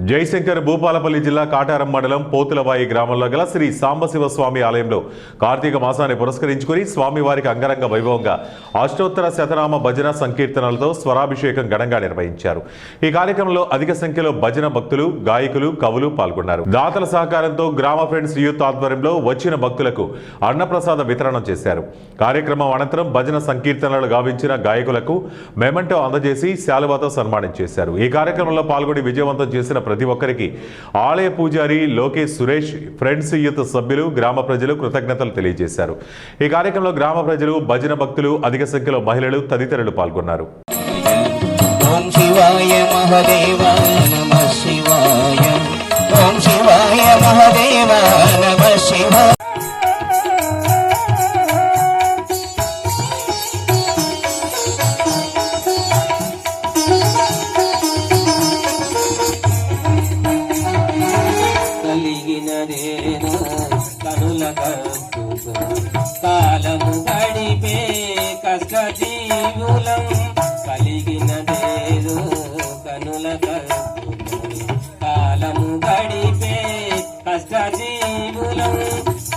జయశంకర్ భూపాలపల్లి జిల్లా కాటారం మండలం పోతులవాయి గ్రామంలో గల శ్రీ సాంబశివ స్వామి ఆలయంలో కార్తీక మాసాన్ని పురస్కరించుకుని స్వామివారికి అంగరంగ వైభవంగా అష్టోత్తర శతనామ భజన సంకీర్తనలతో స్వరాభిషేకం ఘనంగా నిర్వహించారు. ఈ కార్యక్రమంలో అధిక సంఖ్యలో భజన భక్తులు, గాయకులు, కవులు పాల్గొన్నారు. దాతల సహకారంతో గ్రామ ఫ్రెండ్స్ యూత్ ఆధ్వర్యంలో వచ్చిన భక్తులకు అన్నప్రసాద వితరణ చేశారు. కార్యక్రమం అనంతరం భజన సంకీర్తనలు గావించిన గాయకులకు మెమెంటో అందజేసి శాలువాతో సన్మానం చేశారు. ఈ కార్యక్రమంలో పాల్గొని విజయవంతం చేసిన ప్రతి ఒక్కరికి ఆలయ పూజారి లోకేష్ సురేష్, ఫ్రెండ్స్ యూత్ సభ్యులు, గ్రామ ప్రజలు కృతజ్ఞతలు తెలియజేశారు. ఈ కార్యక్రమంలో గ్రామ ప్రజలు, భజన భక్తులు, అధిక సంఖ్యలో మహిళలు తదితరులు పాల్గొన్నారు. ఓం శివాయ మహదేవాయ నమః శివాయ, ఓం శివాయ మహదేవాయ నమః శివాయ. కాలము గడిపే కష్ట జీవులం కలిగినదేదో